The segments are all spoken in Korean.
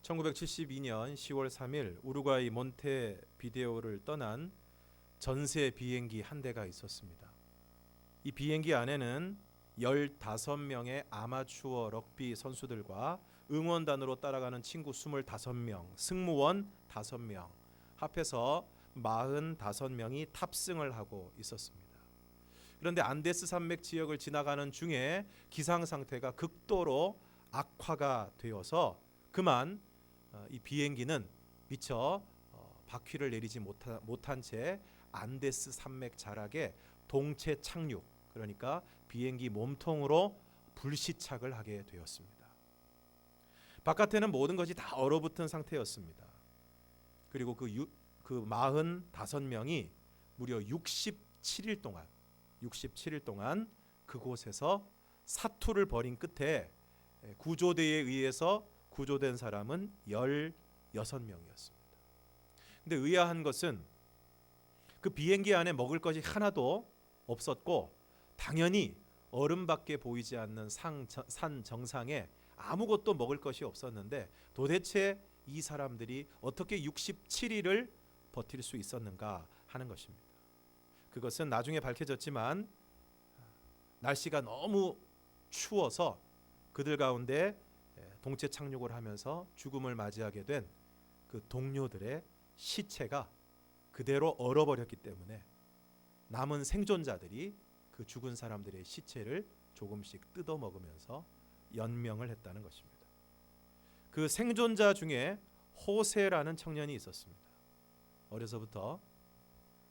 1972년 10월 3일 우루과이 몬테비데오를 떠난 전세 비행기 한 대가 있었습니다. 이 비행기 안에는 15명의 아마추어 럭비 선수들과 응원단으로 따라가는 친구 25명, 승무원 5명, 합해서 45명이 탑승을 하고 있었습니다. 그런데 안데스 산맥 지역을 지나가는 중에 기상 상태가 극도로 악화가 되어서 그만 이 비행기는 미처 바퀴를 내리지 못한 채 안데스 산맥 자락에 동체 착륙, 그러니까 비행기 몸통으로 불시착을 하게 되었습니다. 바깥에는 모든 것이 다 얼어붙은 상태였습니다. 그리고 그 45명이 무려 67일 동안 그곳에서 사투를 벌인 끝에 구조대에 의해서 구조된 사람은 16명이었습니다. 근데 의아한 것은 그 비행기 안에 먹을 것이 하나도 없었고 당연히 얼음밖에 보이지 않는 산 정상에 아무것도 먹을 것이 없었는데 도대체 이 사람들이 어떻게 67일을 버틸 수 있었는가 하는 것입니다. 그것은 나중에 밝혀졌지만 날씨가 너무 추워서 그들 가운데 동체 착륙을 하면서 죽음을 맞이하게 된 그 동료들의 시체가 그대로 얼어버렸기 때문에 남은 생존자들이 그 죽은 사람들의 시체를 조금씩 뜯어 먹으면서 연명을 했다는 것입니다. 그 생존자 중에 호세라는 청년이 있었습니다. 어려서부터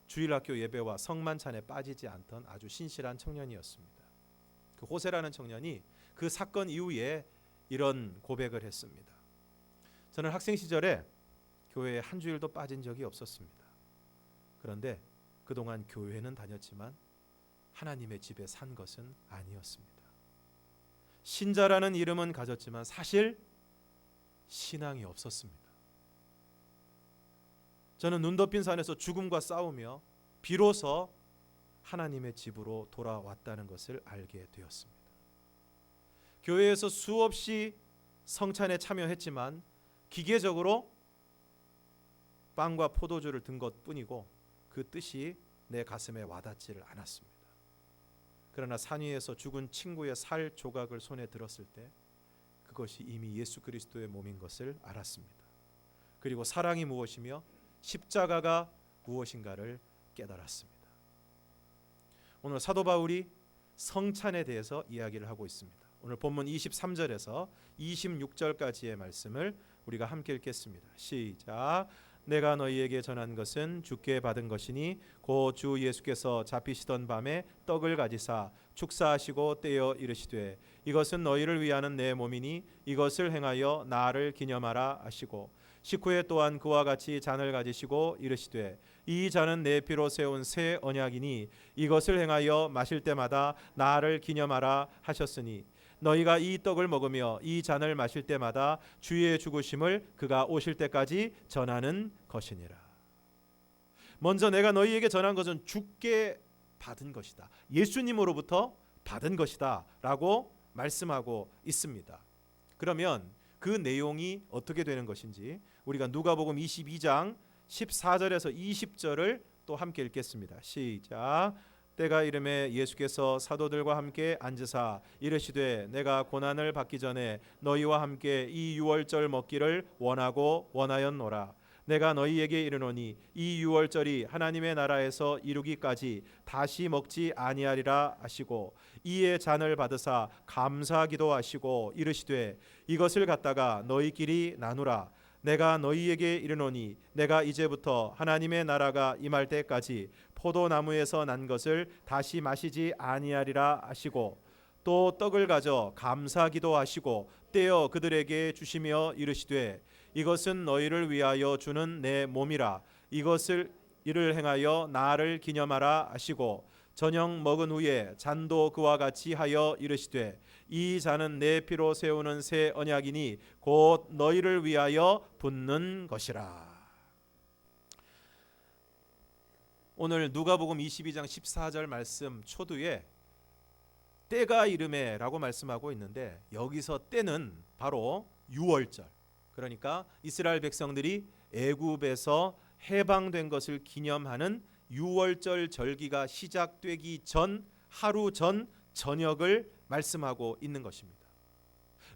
주일학교 예배와 성만찬에 빠지지 않던 아주 신실한 청년이었습니다. 그 호세라는 청년이 그 사건 이후에 이런 고백을 했습니다. 저는 학생 시절에 교회에 한 주일도 빠진 적이 없었습니다. 그런데 그동안 교회는 다녔지만 하나님의 집에 산 것은 아니었습니다. 신자라는 이름은 가졌지만 사실 신앙이 없었습니다. 저는 눈 덮인 산에서 죽음과 싸우며 비로소 하나님의 집으로 돌아왔다는 것을 알게 되었습니다. 교회에서 수없이 성찬에 참여했지만 기계적으로 빵과 포도주를 든 것뿐이고 그 뜻이 내 가슴에 와닿지를 않았습니다. 그러나 산 위에서 죽은 친구의 살 조각을 손에 들었을 때 그것이 이미 예수 그리스도의 몸인 것을 알았습니다. 그리고 사랑이 무엇이며 십자가가 무엇인가를 깨달았습니다. 오늘 사도 바울이 성찬에 대해서 이야기를 하고 있습니다. 오늘 본문 23절에서 26절까지의 말씀을 우리가 함께 읽겠습니다. 시작. 내가 너희에게 전한 것은 주께 받은 것이니 곧 주 예수께서 잡히시던 밤에 떡을 가지사 축사하시고 떼어 이르시되 이것은 너희를 위하는 내 몸이니 이것을 행하여 나를 기념하라 하시고 식후에 또한 그와 같이 잔을 가지시고 이르시되 이 잔은 내 피로 세운 새 언약이니 이것을 행하여 마실 때마다 나를 기념하라 하셨으니 너희가 이 떡을 먹으며 이 잔을 마실 때마다 주의 죽으심을 그가 오실 때까지 전하는 것이니라. 먼저 내가 너희에게 전한 것은 주께 받은 것이다. 예수님으로부터 받은 것이다 라고 말씀하고 있습니다. 그러면 그 내용이 어떻게 되는 것인지 우리가 누가복음 22장 14절에서 20절을 또 함께 읽겠습니다. 시작. 때가 이름에 예수께서 사도들과 함께 앉으사 이르시되 내가 고난을 받기 전에 너희와 함께 이 유월절 먹기를 원하였노라. 내가 너희에게 이르노니 이 유월절이 하나님의 나라에서 이루기까지 다시 먹지 아니하리라 하시고 이에 잔을 받으사 감사 기도하시고 이르시되 이것을 갖다가 너희끼리 나누라. 내가 너희에게 이르노니 내가 이제부터 하나님의 나라가 임할 때까지 포도나무에서 난 것을 다시 마시지 아니하리라 하시고 또 떡을 가져 감사 기도하시고 떼어 그들에게 주시며 이르시되 이것은 너희를 위하여 주는 내 몸이라. 이를 행하여 나를 기념하라 하시고 저녁 먹은 후에 잔도 그와 같이 하여 이르시되 이 잔은 내 피로 세우는 새 언약이니 곧 너희를 위하여 붓는 것이라. 오늘 누가복음 22장 14절 말씀 초두에 때가 이름에 라고 말씀하고 있는데 여기서 때는 바로 유월절, 그러니까 이스라엘 백성들이 애굽에서 해방된 것을 기념하는 유월절 절기가 시작되기 전 하루 전 저녁을 말씀하고 있는 것입니다.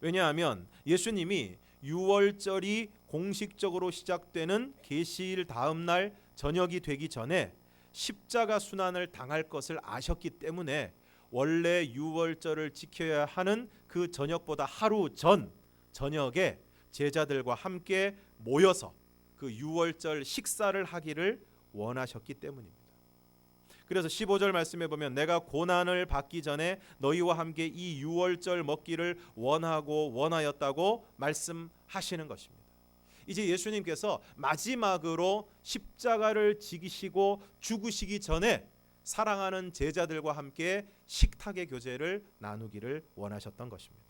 왜냐하면 예수님이 유월절이 공식적으로 시작되는 계시일 다음 날 저녁이 되기 전에 십자가 순환을 당할 것을 아셨기 때문에 원래 유월절을 지켜야 하는 그 저녁보다 하루 전 저녁에 제자들과 함께 모여서 그 유월절 식사를 하기를 원하셨기 때문입니다. 그래서 15절 말씀에 보면 내가 고난을 받기 전에 너희와 함께 이 유월절 먹기를 원하였다고 말씀하시는 것입니다. 이제 예수님께서 마지막으로 십자가를 지기시고 죽으시기 전에 사랑하는 제자들과 함께 식탁의 교제를 나누기를 원하셨던 것입니다.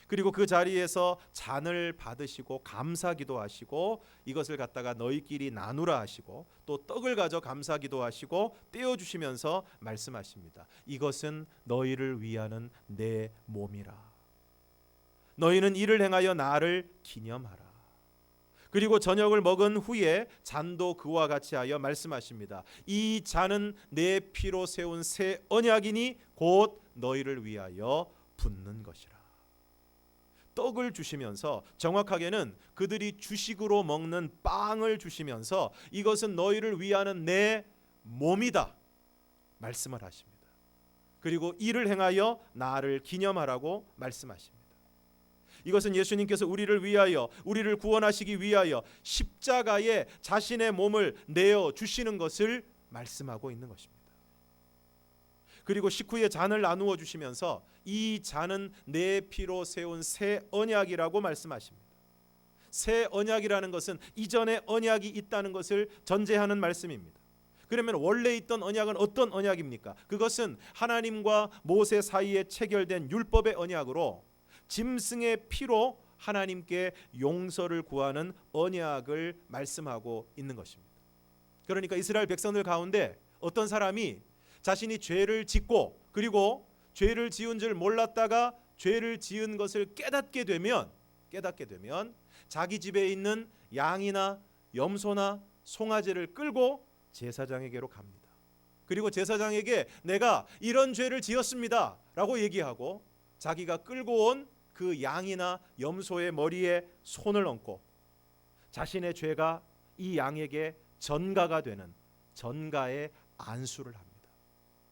그리고 그 자리에서 잔을 받으시고 감사기도 하시고 이것을 갖다가 너희끼리 나누라 하시고 또 떡을 가져 감사기도 하시고 떼어 주시면서 말씀하십니다. 이것은 너희를 위하는 내 몸이라. 너희는 이를 행하여 나를 기념하라. 그리고 저녁을 먹은 후에 잔도 그와 같이 하여 말씀하십니다. 이 잔은 내 피로 세운 새 언약이니 곧 너희를 위하여 붓는 것이라. 떡을 주시면서 정확하게는 그들이 주식으로 먹는 빵을 주시면서 이것은 너희를 위하는 내 몸이다 말씀을 하십니다. 그리고 이를 행하여 나를 기념하라고 말씀하십니다. 이것은 예수님께서 우리를 위하여 우리를 구원하시기 위하여 십자가에 자신의 몸을 내어 주시는 것을 말씀하고 있는 것입니다. 그리고 식후에 잔을 나누어 주시면서 이 잔은 내 피로 세운 새 언약이라고 말씀하십니다. 새 언약이라는 것은 이전에 언약이 있다는 것을 전제하는 말씀입니다. 그러면 원래 있던 언약은 어떤 언약입니까? 그것은 하나님과 모세 사이에 체결된 율법의 언약으로 짐승의 피로 하나님께 용서를 구하는 언약을 말씀하고 있는 것입니다. 그러니까 이스라엘 백성들 가운데 어떤 사람이 자신이 죄를 짓고 그리고 죄를 지은 줄 몰랐다가 죄를 지은 것을 깨닫게 되면 자기 집에 있는 양이나 염소나 송아지를 끌고 제사장에게로 갑니다. 그리고 제사장에게 내가 이런 죄를 지었습니다 라고 얘기하고 자기가 끌고 온 그 양이나 염소의 머리에 손을 얹고 자신의 죄가 이 양에게 전가가 되는 전가의 안수를 합니다.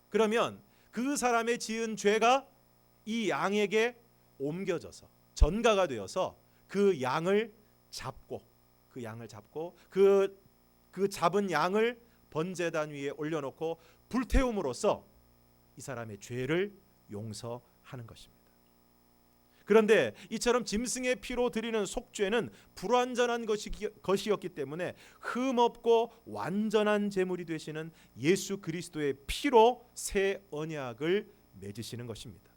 그러면 그 사람의 지은 죄가 이 양에게 옮겨져서 전가가 되어서 그 양을 잡고 그 잡은 양을 번제단 위에 올려놓고 불태움으로써 이 사람의 죄를 용서하는 것입니다. 그런데 이처럼 짐승의 피로 드리는 속죄는 불완전한 것이었기 때문에 흠없고 완전한 제물이 되시는 예수 그리스도의 피로 새 언약을 맺으시는 것입니다.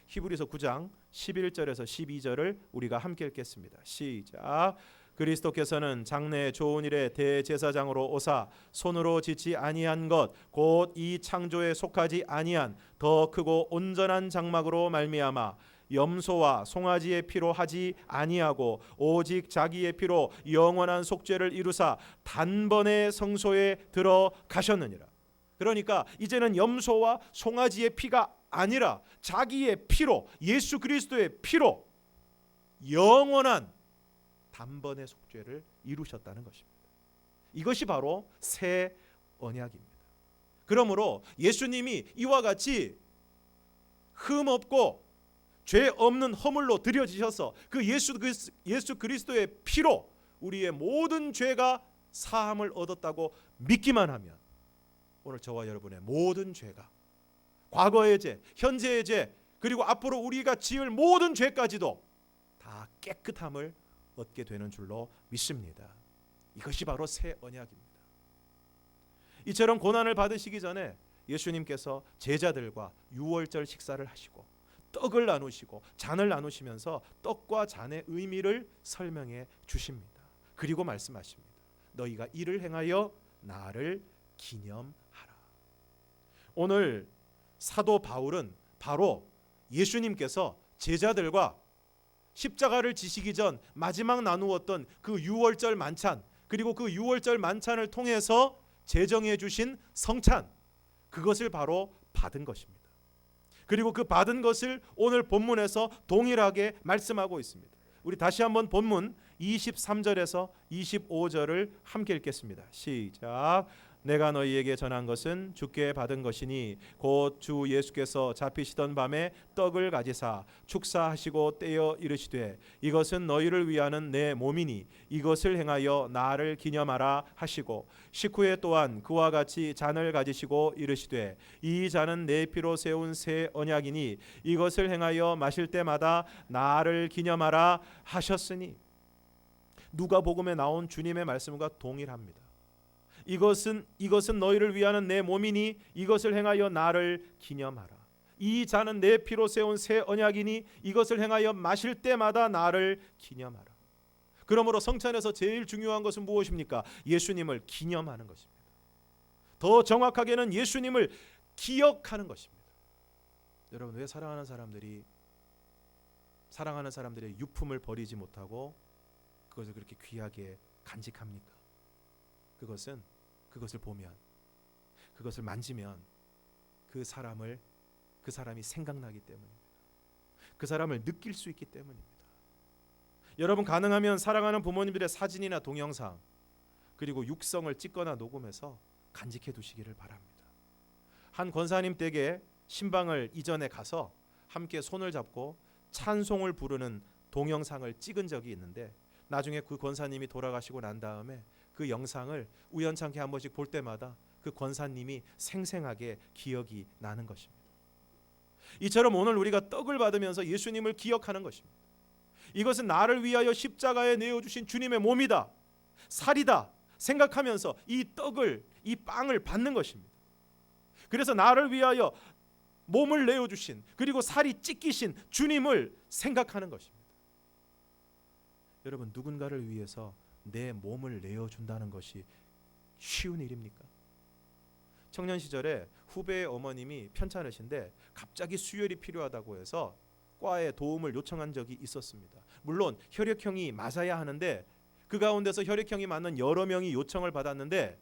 히브리서 9장 11절에서 12절을 우리가 함께 읽겠습니다. 시작. 그리스도께서는 장래의 좋은 일에 대제사장으로 오사 손으로 짓지 아니한 것 곧 이 창조에 속하지 아니한 더 크고 온전한 장막으로 말미암아 염소와 송아지의 피로 하지 아니하고 오직 자기의 피로 영원한 속죄를 이루사 단번에 성소에 들어가셨느니라. 그러니까 이제는 염소와 송아지의 피가 아니라 자기의 피로 예수 그리스도의 피로 영원한 단번에 속죄를 이루셨다는 것입니다. 이것이 바로 새 언약입니다. 그러므로 예수님이 이와 같이 흠없고 죄 없는 허물로 드려지셔서 그 예수 그리스도의 피로 우리의 모든 죄가 사함을 얻었다고 믿기만 하면 오늘 저와 여러분의 모든 죄가 과거의 죄, 현재의 죄, 그리고 앞으로 우리가 지을 모든 죄까지도 다 깨끗함을 얻게 되는 줄로 믿습니다. 이것이 바로 새 언약입니다. 이처럼 고난을 받으시기 전에 예수님께서 제자들과 유월절 식사를 하시고 떡을 나누시고 잔을 나누시면서 떡과 잔의 의미를 설명해 주십니다. 그리고 말씀하십니다. 너희가 이를 행하여 나를 기념하라. 오늘 사도 바울은 바로 예수님께서 제자들과 십자가를 지시기 전 마지막 나누었던 그 유월절 만찬, 그리고 그 유월절 만찬을 통해서 제정해 주신 성찬, 그것을 바로 받은 것입니다. 그리고 그 받은 것을 오늘 본문에서 동일하게 말씀하고 있습니다. 우리 다시 한번 본문 23절에서 25절을 함께 읽겠습니다. 시작. 내가 너희에게 전한 것은 주께 받은 것이니 곧 주 예수께서 잡히시던 밤에 떡을 가지사 축사하시고 떼어 이르시되 이것은 너희를 위하는 내 몸이니 이것을 행하여 나를 기념하라 하시고 식후에 또한 그와 같이 잔을 가지시고 이르시되 이 잔은 내 피로 세운 새 언약이니 이것을 행하여 마실 때마다 나를 기념하라 하셨으니. 누가복음에 나온 주님의 말씀과 동일합니다. 이것은 너희를 위하는 내 몸이니 이것을 행하여 나를 기념하라. 이 잔은 내 피로 세운 새 언약이니 이것을 행하여 마실 때마다 나를 기념하라. 그러므로 성찬에서 제일 중요한 것은 무엇입니까? 예수님을 기념하는 것입니다. 더 정확하게는 예수님을 기억하는 것입니다. 여러분, 왜 사랑하는 사람들의 유품을 버리지 못하고 그것을 그렇게 귀하게 간직합니까? 그것을 보면, 그것을 만지면 그 사람이 생각나기 때문입니다. 그 사람을 느낄 수 있기 때문입니다. 여러분, 가능하면 사랑하는 부모님들의 사진이나 동영상, 그리고 육성을 찍거나 녹음해서 간직해 두시기를 바랍니다. 한 권사님 댁에 신방을 이전에 가서 함께 손을 잡고 찬송을 부르는 동영상을 찍은 적이 있는데, 나중에 그 권사님이 돌아가시고 난 다음에 그 영상을 우연찮게 한 번씩 볼 때마다 그 권사님이 생생하게 기억이 나는 것입니다. 이처럼 오늘 우리가 떡을 받으면서 예수님을 기억하는 것입니다. 이것은 나를 위하여 십자가에 내어주신 주님의 몸이다, 살이다 생각하면서 이 떡을, 이 빵을 받는 것입니다. 그래서 나를 위하여 몸을 내어주신, 그리고 살이 찢기신 주님을 생각하는 것입니다. 여러분, 누군가를 위해서 내 몸을 내어준다는 것이 쉬운 일입니까? 청년 시절에 후배의 어머님이 편찮으신데 갑자기 수혈이 필요하다고 해서 과에 도움을 요청한 적이 있었습니다. 물론 혈액형이 맞아야 하는데 그 가운데서 혈액형이 맞는 여러 명이 요청을 받았는데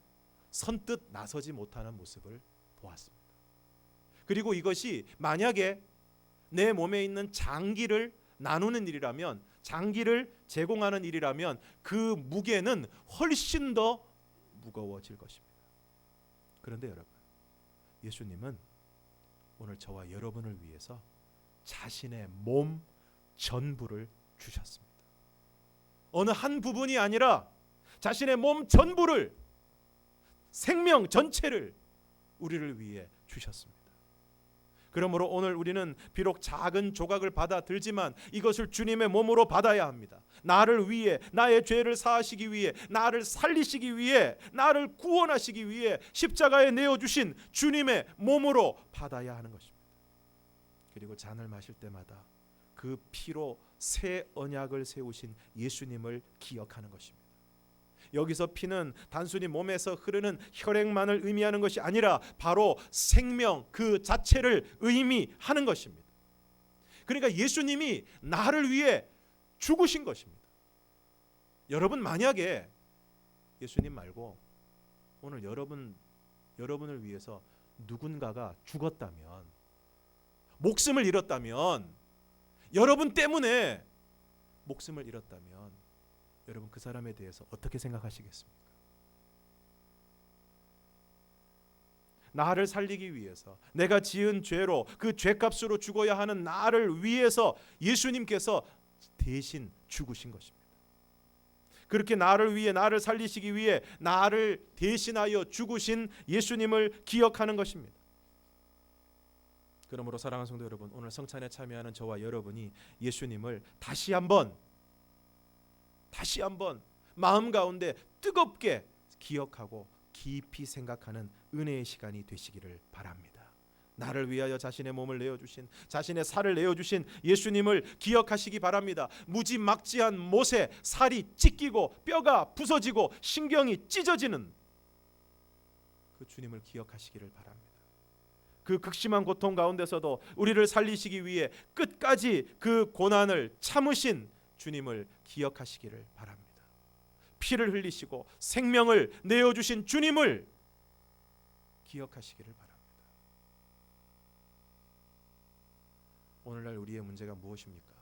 선뜻 나서지 못하는 모습을 보았습니다. 그리고 이것이 만약에 내 몸에 있는 장기를 나누는 일이라면, 장기를 제공하는 일이라면 그 무게는 훨씬 더 무거워질 것입니다. 그런데 여러분, 예수님은 오늘 저와 여러분을 위해서 자신의 몸 전부를 주셨습니다. 어느 한 부분이 아니라 자신의 몸 전부를, 생명 전체를 우리를 위해 주셨습니다. 그러므로 오늘 우리는 비록 작은 조각을 받아들지만 이것을 주님의 몸으로 받아야 합니다. 나를 위해, 나의 죄를 사하시기 위해, 나를 살리시기 위해, 나를 구원하시기 위해 십자가에 내어주신 주님의 몸으로 받아야 하는 것입니다. 그리고 잔을 마실 때마다 그 피로 새 언약을 세우신 예수님을 기억하는 것입니다. 여기서 피는 단순히 몸에서 흐르는 혈액만을 의미하는 것이 아니라 바로 생명 그 자체를 의미하는 것입니다. 그러니까 예수님이 나를 위해 죽으신 것입니다. 여러분, 만약에 예수님 말고 오늘 여러분을 위해서 누군가가 죽었다면, 목숨을 잃었다면, 여러분 때문에 목숨을 잃었다면 여러분, 그 사람에 대해서 어떻게 생각하시겠습니까? 나를 살리기 위해서, 내가 지은 죄로, 그 죄값으로 죽어야 하는 나를 위해서 예수님께서 대신 죽으신 것입니다. 그렇게 나를 위해, 나를 살리시기 위해 나를 대신하여 죽으신 예수님을 기억하는 것입니다. 그러므로 사랑하는 성도 여러분, 오늘 성찬에 참여하는 저와 여러분이 예수님을 다시 한번 마음 가운데 뜨겁게 기억하고 깊이 생각하는 은혜의 시간이 되시기를 바랍니다. 나를 위하여 자신의 몸을 내어주신, 자신의 살을 내어주신 예수님을 기억하시기 바랍니다. 무지막지한 못에 살이 찢기고 뼈가 부서지고 신경이 찢어지는 그 주님을 기억하시기를 바랍니다. 그 극심한 고통 가운데서도 우리를 살리시기 위해 끝까지 그 고난을 참으신 주님을 기억하시기를 바랍니다. 피를 흘리시고 생명을 내어주신 주님을 기억하시기를 바랍니다. 오늘날 우리의 문제가 무엇입니까?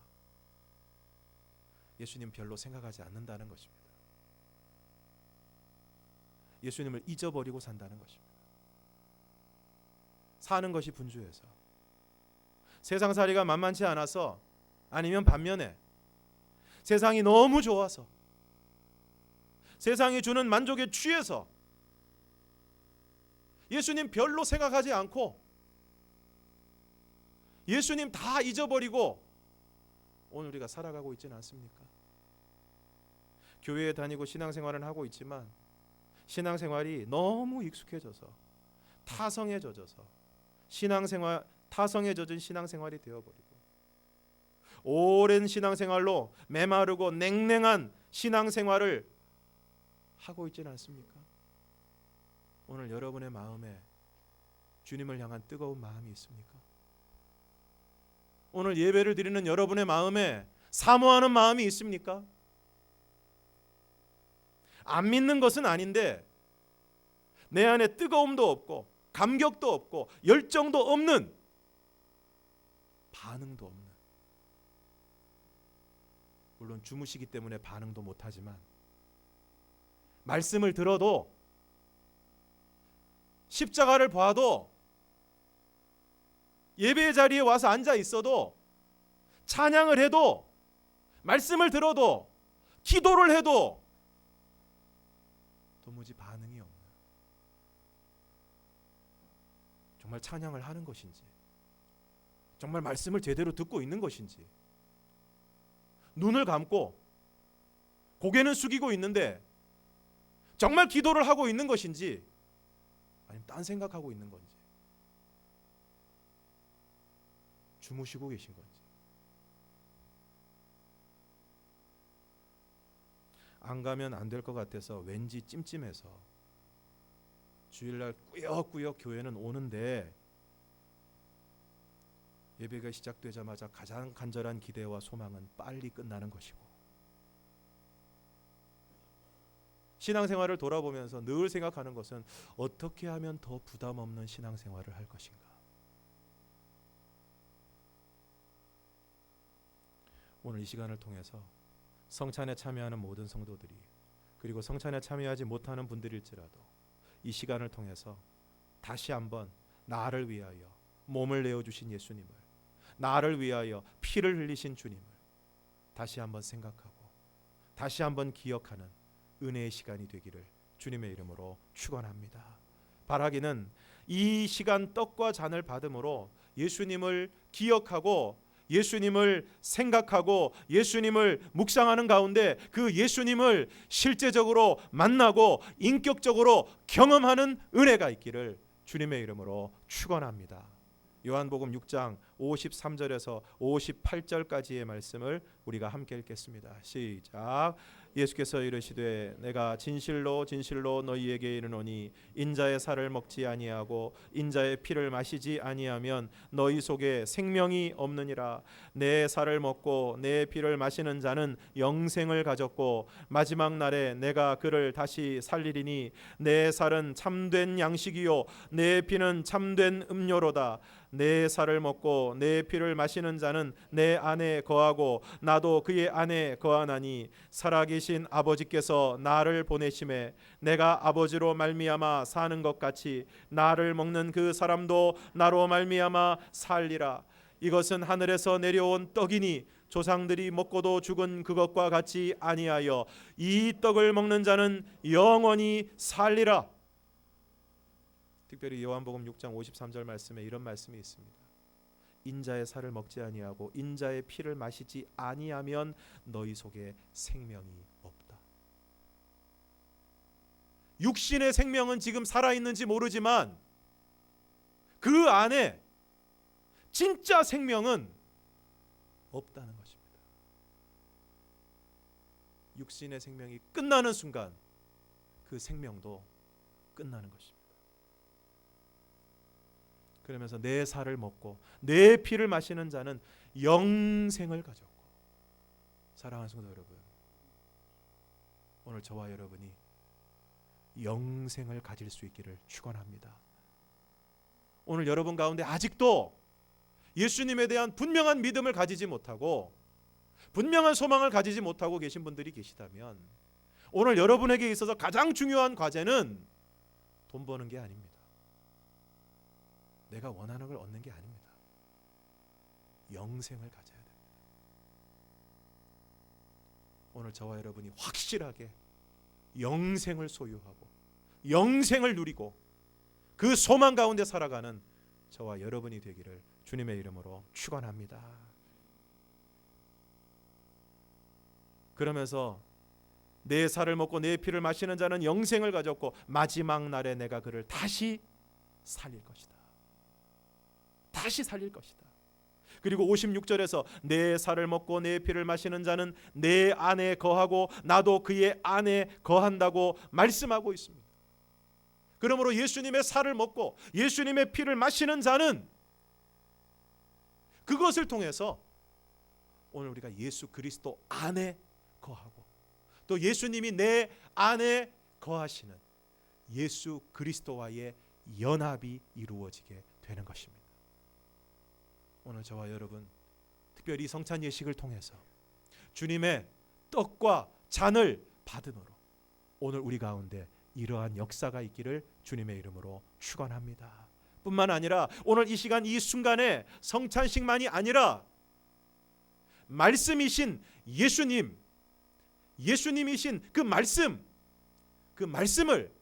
예수님 별로 생각하지 않는다는 것입니다. 예수님을 잊어버리고 산다는 것입니다. 사는 것이 분주해서, 세상살이가 만만치 않아서, 아니면 반면에 세상이 너무 좋아서, 세상이 주는 만족에 취해서 예수님 별로 생각하지 않고 예수님 다 잊어버리고 오늘 우리가 살아가고 있지는 않습니까? 교회에 다니고 신앙생활은 하고 있지만 신앙생활이 너무 익숙해져서 타성에 젖어서 타성에 젖은 신앙생활이 되어버리고 오랜 신앙생활로 메마르고 냉랭한 신앙생활을 하고 있지는 않습니까? 오늘 여러분의 마음에 주님을 향한 뜨거운 마음이 있습니까? 오늘 예배를 드리는 여러분의 마음에 사모하는 마음이 있습니까? 안 믿는 것은 아닌데 내 안에 뜨거움도 없고 감격도 없고 열정도 없는, 반응도 없는, 물론 주무시기 때문에 반응도 못하지만 말씀을 들어도 십자가를 봐도 예배의 자리에 와서 앉아 있어도 찬양을 해도 말씀을 들어도 기도를 해도 도무지 반응이 없는, 정말 찬양을 하는 것인지 정말 말씀을 제대로 듣고 있는 것인지 눈을 감고 고개는 숙이고 있는데 정말 기도를 하고 있는 것인지 아니면 딴 생각하고 있는 건지 주무시고 계신 건지 안 가면 안 될 것 같아서 왠지 찜찜해서 주일날 꾸역꾸역 교회는 오는데 예배가 시작되자마자 가장 간절한 기대와 소망은 빨리 끝나는 것이고 신앙생활을 돌아보면서 늘 생각하는 것은 어떻게 하면 더 부담 없는 신앙생활을 할 것인가. 오늘 이 시간을 통해서 성찬에 참여하는 모든 성도들이 그리고 성찬에 참여하지 못하는 분들일지라도 이 시간을 통해서 다시 한번 나를 위하여 몸을 내어주신 예수님을, 나를 위하여 피를 흘리신 주님을 다시 한번 생각하고 다시 한번 기억하는 은혜의 시간이 되기를 주님의 이름으로 축원합니다. 바라기는 이 시간 떡과 잔을 받음으로 예수님을 기억하고 예수님을 생각하고 예수님을 묵상하는 가운데 그 예수님을 실제적으로 만나고 인격적으로 경험하는 은혜가 있기를 주님의 이름으로 축원합니다. 요한복음 6장 53절에서 58절까지의 말씀을 우리가 함께 읽겠습니다. 시작. 예수께서 이르시되 내가 진실로 진실로 너희에게 이르노니 인자의 살을 먹지 아니하고 인자의 피를 마시지 아니하면 너희 속에 생명이 없느니라. 내 살을 먹고 내 피를 마시는 자는 영생을 가졌고 마지막 날에 내가 그를 다시 살리리니 내 살은 참된 양식이요 내 피는 참된 음료로다. 내 살을 먹고 내 피를 마시는 자는 내 안에 거하고 나도 그의 안에 거하나니 살아계신 아버지께서 나를 보내심에 내가 아버지로 말미암아 사는 것 같이 나를 먹는 그 사람도 나로 말미암아 살리라. 이것은 하늘에서 내려온 떡이니 조상들이 먹고도 죽은 그것과 같이 아니하여 이 떡을 먹는 자는 영원히 살리라. 특별히 요한복음 6장 53절 말씀에 이런 말씀이 있습니다. 인자의 살을 먹지 아니하고 인자의 피를 마시지 아니하면 너희 속에 생명이 없다. 육신의 생명은 지금 살아있는지 모르지만 그 안에 진짜 생명은 없다는 것입니다. 육신의 생명이 끝나는 순간 그 생명도 끝나는 것입니다. 그러면서 내 살을 먹고 내 피를 마시는 자는 영생을 가졌고. 사랑하는 성도 여러분, 오늘 저와 여러분이 영생을 가질 수 있기를 축원합니다. 오늘 여러분 가운데 아직도 예수님에 대한 분명한 믿음을 가지지 못하고 분명한 소망을 가지지 못하고 계신 분들이 계시다면, 오늘 여러분에게 있어서 가장 중요한 과제는 돈 버는 게 아닙니다. 내가 원하는 걸 얻는 게 아닙니다. 영생을 가져야 됩니다. 오늘 저와 여러분이 확실하게 영생을 소유하고 영생을 누리고 그 소망 가운데 살아가는 저와 여러분이 되기를 주님의 이름으로 축원합니다. 그러면서 내 살을 먹고 내 피를 마시는 자는 영생을 가졌고 마지막 날에 내가 그를 다시 살릴 것이다. 다시 살릴 것이다. 그리고 56절에서 내 살을 먹고 내 피를 마시는 자는 내 안에 거하고 나도 그의 안에 거한다고 말씀하고 있습니다. 그러므로 예수님의 살을 먹고 예수님의 피를 마시는 자는 그것을 통해서 오늘 우리가 예수 그리스도 안에 거하고 또 예수님이 내 안에 거하시는 예수 그리스도와의 연합이 이루어지게 되는 것입니다. 오늘 저와 여러분 특별히 성찬 예식을 통해서 주님의 떡과 잔을 받음으로 오늘 우리 가운데 이러한 역사가 있기를 주님의 이름으로 축원합니다. 뿐만 아니라 오늘 이 시간 이 순간에 성찬식만이 아니라 말씀이신 예수님이신 그 말씀을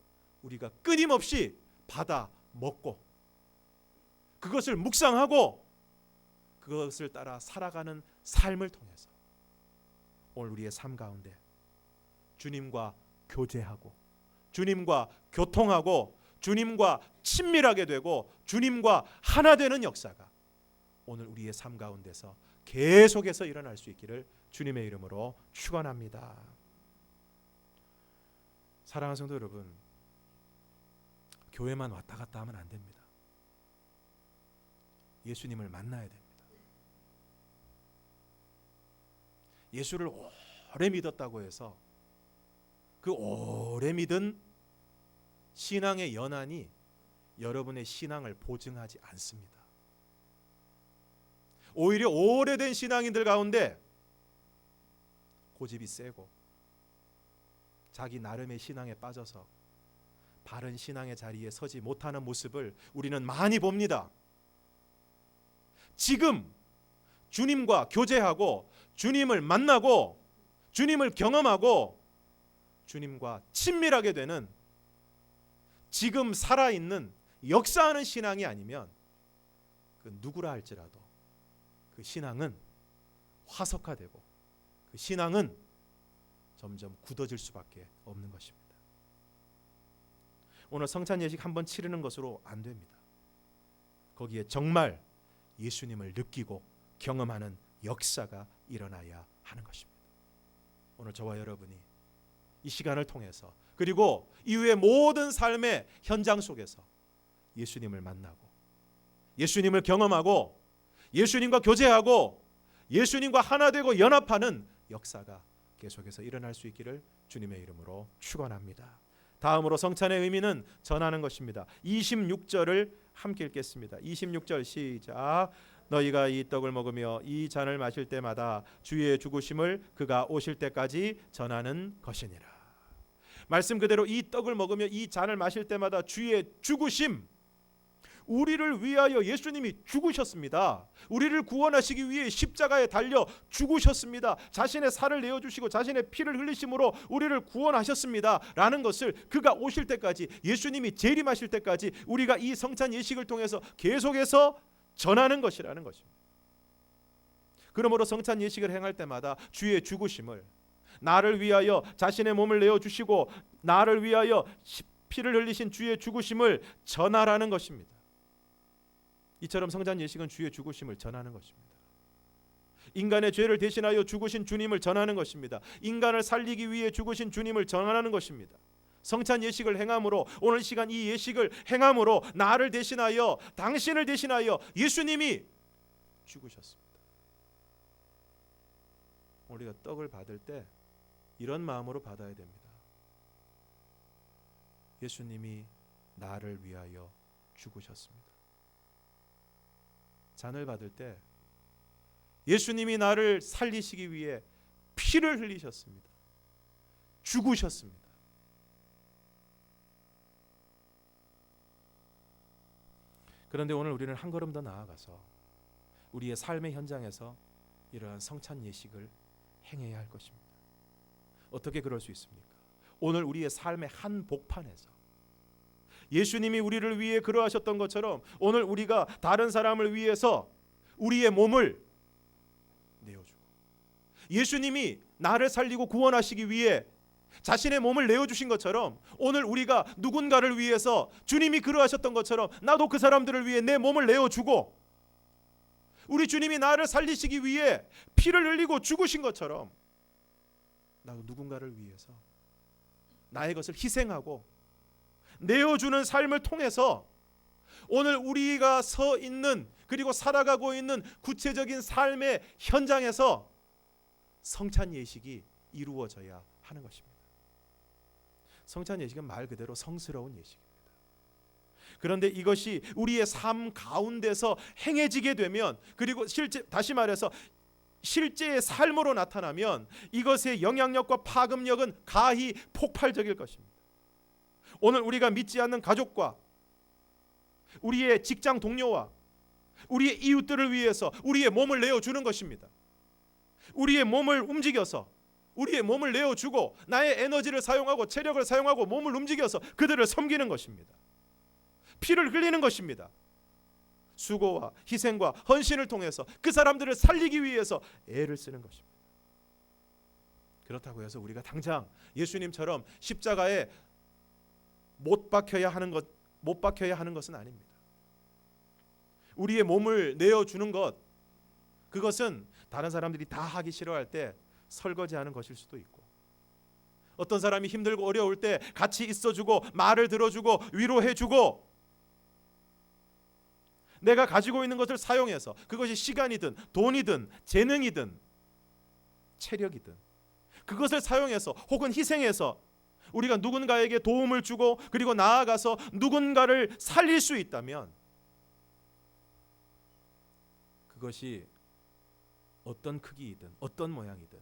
우리가 끊임없이 받아 먹고 그것을 묵상하고 그것을 따라 살아가는 삶을 통해서 오늘 우리의 삶 가운데 주님과 교제하고 주님과 교통하고 주님과 친밀하게 되고 주님과 하나 되는 역사가 오늘 우리의 삶 가운데서 계속해서 일어날 수 있기를 주님의 이름으로 축원합니다. 사랑하는 성도 여러분, 교회만 왔다 갔다 하면 안 됩니다. 예수님을 만나야 됩니다. 예수를 오래 믿었다고 해서 그 오래 믿은 신앙의 연한이 여러분의 신앙을 보증하지 않습니다. 오히려 오래된 신앙인들 가운데 고집이 세고 자기 나름의 신앙에 빠져서 바른 신앙의 자리에 서지 못하는 모습을 우리는 많이 봅니다. 지금 주님과 교제하고 주님을 만나고 주님을 경험하고 주님과 친밀하게 되는 지금 살아있는 역사하는 신앙이 아니면 그 누구라 할지라도 그 신앙은 화석화되고 그 신앙은 점점 굳어질 수밖에 없는 것입니다. 오늘 성찬 예식 한번 치르는 것으로 안 됩니다. 거기에 정말 예수님을 느끼고 경험하는 역사가 일어나야 하는 것입니다. 오늘 저와 여러분이 이 시간을 통해서 그리고 이후의 모든 삶의 현장 속에서 예수님을 만나고 예수님을 경험하고 예수님과 교제하고 예수님과 하나 되고 연합하는 역사가 계속해서 일어날 수 있기를 주님의 이름으로 축원합니다. 다음으로 성찬의 의미는 전하는 것입니다. 26절을 함께 읽겠습니다. 26절 시작. 너희가 이 떡을 먹으며 이 잔을 마실 때마다 주의 죽으심을 그가 오실 때까지 전하는 것이니라. 말씀 그대로 이 떡을 먹으며 이 잔을 마실 때마다 주의 죽으심, 우리를 위하여 예수님이 죽으셨습니다. 우리를 구원하시기 위해 십자가에 달려 죽으셨습니다. 자신의 살을 내어주시고 자신의 피를 흘리심으로 우리를 구원하셨습니다 라는 것을 그가 오실 때까지, 예수님이 재림하실 때까지 우리가 이 성찬 예식을 통해서 계속해서 전하는 것이라는 것입니다. 그러므로 성찬 예식을 행할 때마다 주의 죽으심을, 나를 위하여 자신의 몸을 내어주시고 나를 위하여 피를 흘리신 주의 죽으심을 전하라는 것입니다. 이처럼 성찬 예식은 주의 죽으심을 전하는 것입니다. 인간의 죄를 대신하여 죽으신 주님을 전하는 것입니다. 인간을 살리기 위해 죽으신 주님을 전하는 것입니다. 성찬 예식을 행함으로, 오늘 시간 이 예식을 행함으로 나를 대신하여, 당신을 대신하여 예수님이 죽으셨습니다. 우리가 떡을 받을 때 이런 마음으로 받아야 됩니다. 예수님이 나를 위하여 죽으셨습니다. 잔을 받을 때 예수님이 나를 살리시기 위해 피를 흘리셨습니다. 죽으셨습니다. 그런데 오늘 우리는 한 걸음 더 나아가서 우리의 삶의 현장에서 이러한 성찬 예식을 행해야 할 것입니다. 어떻게 그럴 수 있습니까? 오늘 우리의 삶의 한 복판에서 예수님이 우리를 위해 그러하셨던 것처럼 오늘 우리가 다른 사람을 위해서 우리의 몸을 내어주고, 예수님이 나를 살리고 구원하시기 위해 자신의 몸을 내어주신 것처럼 오늘 우리가 누군가를 위해서 주님이 그러하셨던 것처럼 나도 그 사람들을 위해 내 몸을 내어주고, 우리 주님이 나를 살리시기 위해 피를 흘리고 죽으신 것처럼 나도 누군가를 위해서 나의 것을 희생하고 내어주는 삶을 통해서 오늘 우리가 서 있는, 그리고 살아가고 있는 구체적인 삶의 현장에서 성찬 예식이 이루어져야 하는 것입니다. 성찬 예식은 말 그대로 성스러운 예식입니다. 그런데 이것이 우리의 삶 가운데서 행해지게 되면, 그리고 다시 말해서 실제의 삶으로 나타나면 이것의 영향력과 파급력은 가히 폭발적일 것입니다. 오늘 우리가 믿지 않는 가족과 우리의 직장 동료와 우리의 이웃들을 위해서 우리의 몸을 내어주는 것입니다. 우리의 몸을 움직여서, 우리의 몸을 내어주고 나의 에너지를 사용하고 체력을 사용하고 몸을 움직여서 그들을 섬기는 것입니다. 피를 흘리는 것입니다. 수고와 희생과 헌신을 통해서 그 사람들을 살리기 위해서 애를 쓰는 것입니다. 그렇다고 해서 우리가 당장 예수님처럼 십자가에 못 박혀야 하는 것은 아닙니다. 우리의 몸을 내어주는 것, 그것은 다른 사람들이 다 하기 싫어할 때 설거지하는 것일 수도 있고, 어떤 사람이 힘들고 어려울 때 같이 있어주고 말을 들어주고 위로해주고, 내가 가지고 있는 것을 사용해서, 그것이 시간이든 돈이든 재능이든 체력이든 그것을 사용해서 혹은 희생해서 우리가 누군가에게 도움을 주고 그리고 나아가서 누군가를 살릴 수 있다면, 그것이 어떤 크기이든 어떤 모양이든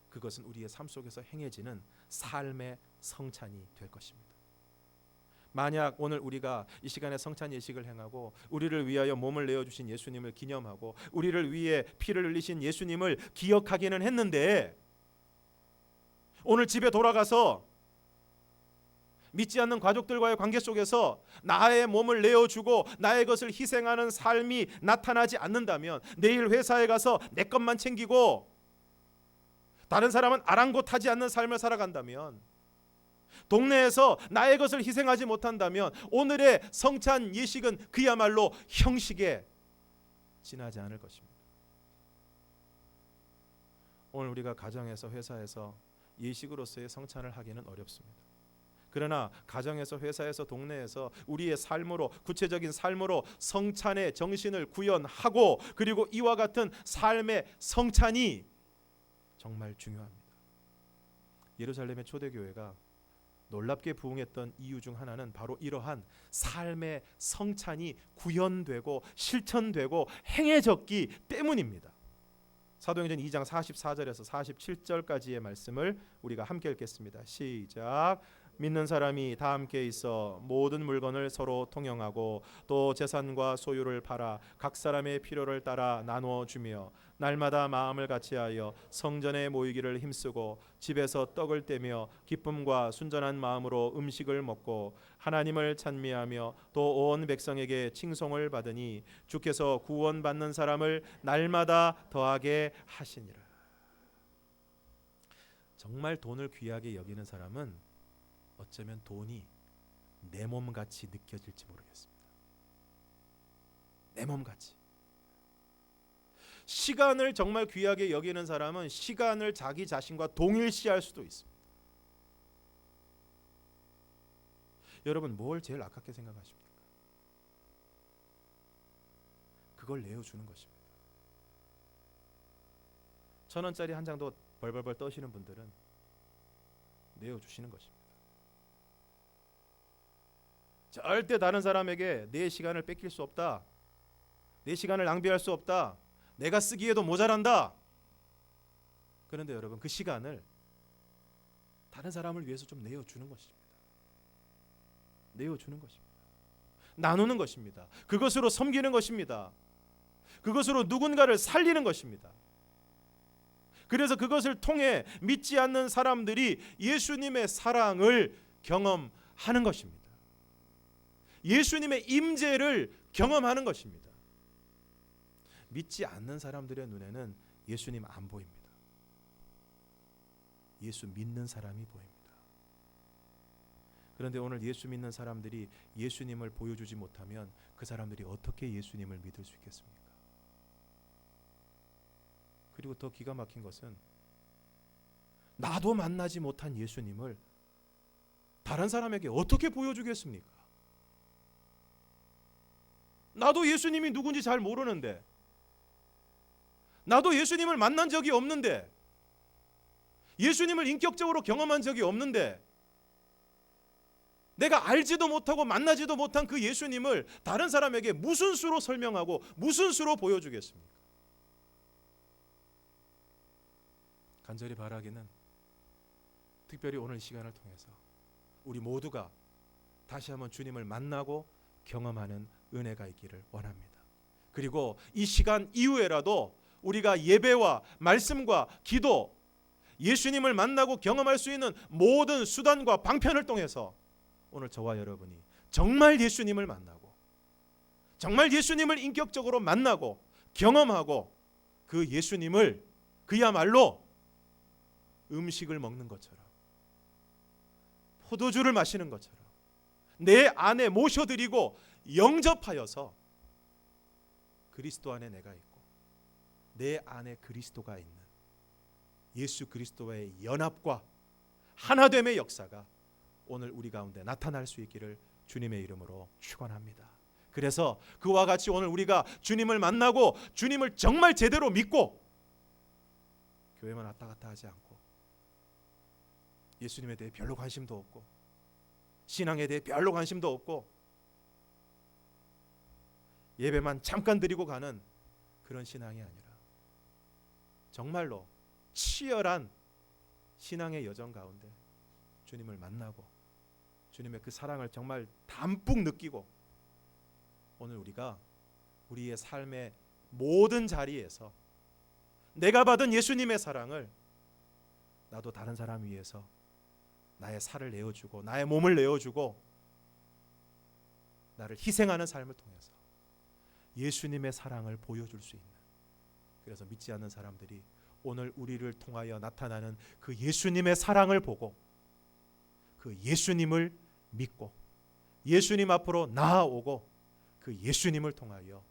그것은 우리의 삶 속에서 행해지는 삶의 성찬이 될 것입니다. 만약 오늘 우리가 이 시간에 성찬 예식을 행하고 우리를 위하여 몸을 내어주신 예수님을 기념하고 우리를 위해 피를 흘리신 예수님을 기억하기는 했는데, 오늘 집에 돌아가서 믿지 않는 가족들과의 관계 속에서 나의 몸을 내어주고 나의 것을 희생하는 삶이 나타나지 않는다면, 내일 회사에 가서 내 것만 챙기고 다른 사람은 아랑곳하지 않는 삶을 살아간다면, 동네에서 나의 것을 희생하지 못한다면 오늘의 성찬 예식은 그야말로 형식에 지나지 않을 것입니다. 오늘 우리가 가정에서, 회사에서 예식으로서의 성찬을 하기는 어렵습니다. 그러나 가정에서, 회사에서, 동네에서 우리의 삶으로, 구체적인 삶으로 성찬의 정신을 구현하고, 그리고 이와 같은 삶의 성찬이 정말 중요합니다. 예루살렘의 초대교회가 놀랍게 부흥했던 이유 중 하나는 바로 이러한 삶의 성찬이 구현되고 실천되고 행해졌기 때문입니다. 사도행전 2장 44절에서 47절까지의 말씀을 우리가 함께 읽겠습니다. 시작. 믿는 사람이 다 함께 있어 모든 물건을 서로 통용하고 또 재산과 소유를 팔아 각 사람의 필요를 따라 나누어 주며 날마다 마음을 같이하여 성전에 모이기를 힘쓰고 집에서 떡을 떼며 기쁨과 순전한 마음으로 음식을 먹고 하나님을 찬미하며 또 온 백성에게 칭송을 받으니 주께서 구원받는 사람을 날마다 더하게 하시니라. 정말 돈을 귀하게 여기는 사람은 어쩌면 돈이 내 몸같이 느껴질지 모르겠습니다. 내 몸같이. 시간을 정말 귀하게 여기는 사람은 시간을 자기 자신과 동일시할 수도 있습니다. 여러분 뭘 제일 아깝게 생각하십니까? 그걸 내어주는 것입니다. 1,000원짜리 한 장도 벌벌벌 떠시는 분들은 내어주시는 것입니다. 절대 다른 사람에게 내 시간을 뺏길 수 없다. 내 시간을 낭비할 수 없다. 내가 쓰기에도 모자란다. 그런데 여러분 그 시간을 다른 사람을 위해서 좀 내어주는 것입니다. 내어주는 것입니다. 나누는 것입니다. 그것으로 섬기는 것입니다. 그것으로 누군가를 살리는 것입니다. 그래서 그것을 통해 믿지 않는 사람들이 예수님의 사랑을 경험하는 것입니다. 예수님의 임재를 경험하는 것입니다. 믿지 않는 사람들의 눈에는 예수님 안 보입니다. 예수 믿는 사람이 보입니다. 그런데 오늘 예수 믿는 사람들이 예수님을 보여주지 못하면 그 사람들이 어떻게 예수님을 믿을 수 있겠습니까? 그리고 더 기가 막힌 것은 나도 만나지 못한 예수님을 다른 사람에게 어떻게 보여주겠습니까? 나도 예수님이 누군지 잘 모르는데, 나도 예수님을 만난 적이 없는데, 예수님을 인격적으로 경험한 적이 없는데, 내가 알지도 못하고 만나지도 못한 그 예수님을 다른 사람에게 무슨 수로 설명하고 무슨 수로 보여주겠습니까? 간절히 바라기는 특별히 오늘 이 시간을 통해서 우리 모두가 다시 한번 주님을 만나고 경험하는 은혜가 있기를 원합니다. 그리고 이 시간 이후에라도 우리가 예배와 말씀과 기도, 예수님을 만나고 경험할 수 있는 모든 수단과 방편을 통해서 오늘 저와 여러분이 정말 예수님을 만나고 정말 예수님을 인격적으로 만나고 경험하고 그 예수님을 그야말로 음식을 먹는 것처럼 포도주를 마시는 것처럼 내 안에 모셔드리고 영접하여서 그리스도 안에 내가 있고 내 안에 그리스도가 있는 예수 그리스도와의 연합과 하나됨의 역사가 오늘 우리 가운데 나타날 수 있기를 주님의 이름으로 축원합니다. 그래서 그와 같이 오늘 우리가 주님을 만나고 주님을 정말 제대로 믿고 교회만 왔다 갔다 하지 않고 예수님에 대해 별로 관심도 없고 신앙에 대해 별로 관심도 없고 예배만 잠깐 드리고 가는 그런 신앙이 아니라 정말로 치열한 신앙의 여정 가운데 주님을 만나고 주님의 그 사랑을 정말 담뿍 느끼고 오늘 우리가 우리의 삶의 모든 자리에서 내가 받은 예수님의 사랑을 나도 다른 사람 위해서 나의 살을 내어주고 나의 몸을 내어주고 나를 희생하는 삶을 통해서 예수님의 사랑을 보여줄 수 있는, 그래서 믿지 않는 사람들이 오늘 우리를 통하여 나타나는 그 예수님의 사랑을 보고 그 예수님을 믿고 예수님 앞으로 나아오고 그 예수님을 통하여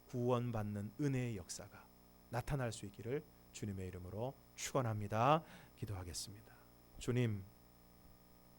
구원받는 은혜의 역사가 나타날 수 있기를 주님의 이름으로 축원합니다. 기도하겠습니다. 주님,